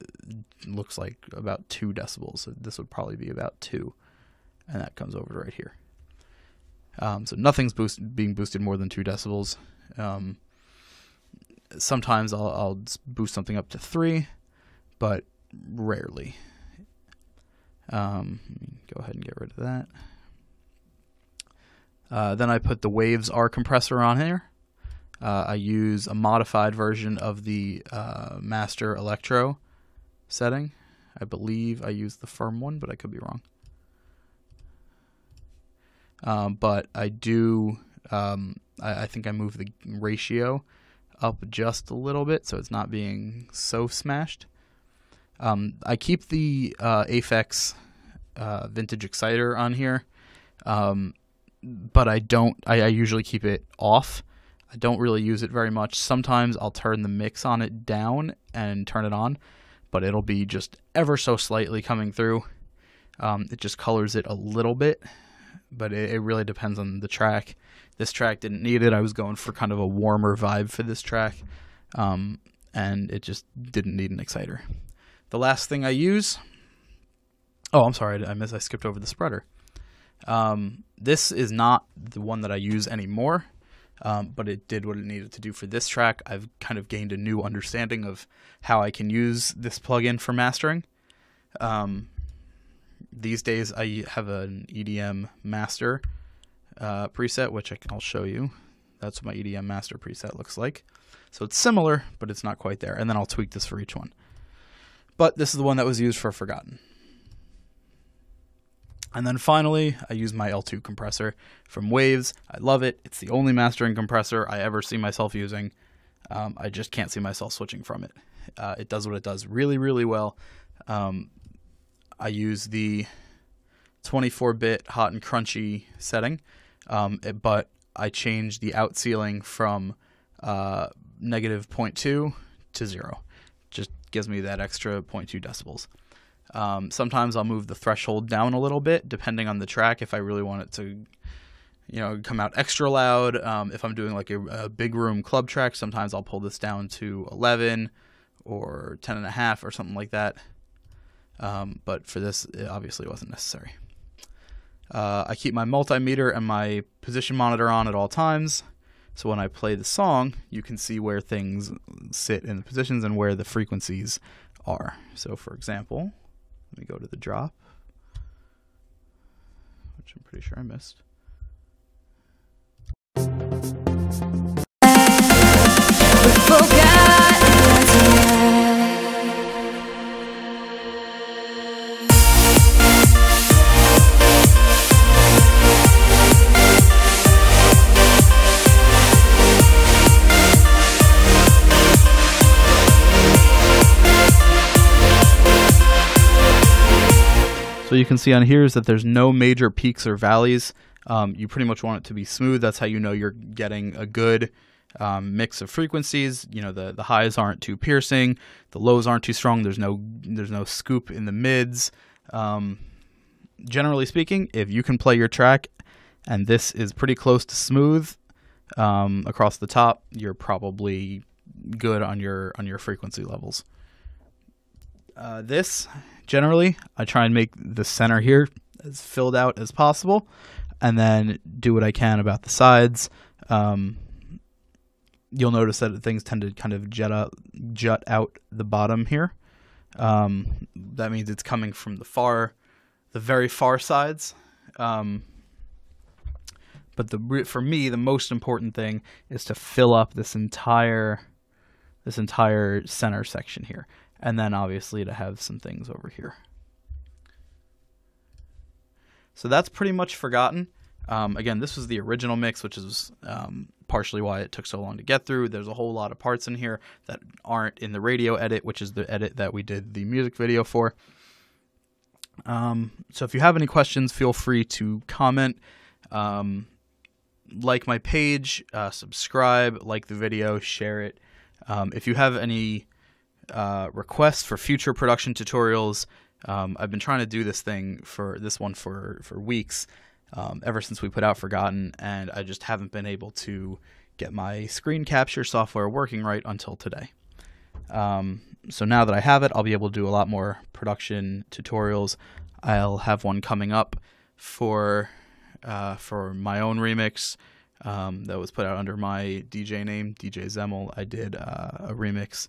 Speaker 1: looks like about 2 decibels. So this would probably be about 2, and that comes over to right here. So nothing's being boosted more than 2 decibels. Sometimes I'll boost something up to 3, but rarely. Go ahead and get rid of that. Then I put the Waves R compressor on here. I use a modified version of the Master Electro setting. I believe I use the firm one, but I could be wrong. But I do, I think I move the ratio up just a little bit so it's not being so smashed. I keep the Aphex Vintage Exciter on here. but I usually keep it off. I don't really use it very much. Sometimes I'll turn the mix on it down and turn it on, but it'll be just ever so slightly coming through. It just colors it a little bit, but it really depends on the track. This track didn't need it. I was going for kind of a warmer vibe for this track, and it just didn't need an exciter. The last thing I use... Oh, I'm sorry. I skipped over the spreader. This is not the one that I use anymore, but it did what it needed to do for this track. I've kind of gained a new understanding of how I can use this plugin for mastering. These days I have an EDM master preset, which I'll show you. That's what my EDM master preset looks like. So it's similar, but it's not quite there. And then I'll tweak this for each one. But this is the one that was used for Forgotten. And then finally, I use my L2 compressor from Waves. I love it. It's the only mastering compressor I ever see myself using. I just can't see myself switching from it. It does what it does really, really well. I use the 24-bit hot and crunchy setting, but I change the out ceiling from negative 0.2 to 0. Just gives me that extra 0.2 decibels. Sometimes I'll move the threshold down a little bit depending on the track if I really want it to, come out extra loud. If I'm doing like a big room club track, sometimes I'll pull this down to 11 or 10.5 or something like that. But for this, it obviously wasn't necessary. I keep my multimeter and my position monitor on at all times. So when I play the song, you can see where things sit in the positions and where the frequencies are. So for example, let me go to the drop, which I'm pretty sure I missed. So you can see on here is that there's no major peaks or valleys. You pretty much want it to be smooth. That's how you know you're getting a good mix of frequencies. The highs aren't too piercing, the lows aren't too strong. There's no scoop in the mids. Generally speaking, if you can play your track and this is pretty close to smooth across the top, you're probably good on your frequency levels. This, generally, I try and make the center here as filled out as possible, and then do what I can about the sides. You'll notice that things tend to kind of jut out the bottom here. That means it's coming from the very far sides. But for me, the most important thing is to fill up this entire center section here. And then obviously to have some things over here. So that's pretty much Forgotten. Again, this was the original mix, which is partially why it took so long to get through. There's a whole lot of parts in here that aren't in the radio edit, which is the edit that we did the music video for. So if you have any questions, feel free to comment, like my page, subscribe, like the video, share it. If you have any requests for future production tutorials, I've been trying to do this one for weeks, ever since we put out Forgotten, and I just haven't been able to get my screen capture software working right until today. So now that I have it, I'll be able to do a lot more production tutorials. I'll have one coming up for my own remix that was put out under my DJ name, DJ Zemmel. I did a remix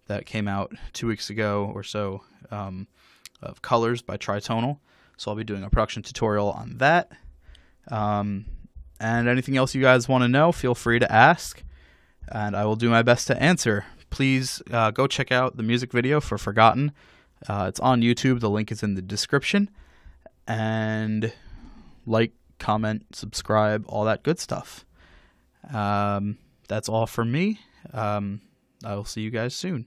Speaker 1: that came out 2 weeks ago or so of Colors by Tritonal. So I'll be doing a production tutorial on that. And anything else you guys want to know, feel free to ask, and I will do my best to answer. Please go check out the music video for Forgotten. It's on YouTube. The link is in the description. And like, comment, subscribe, all that good stuff. That's all from me. I will see you guys soon.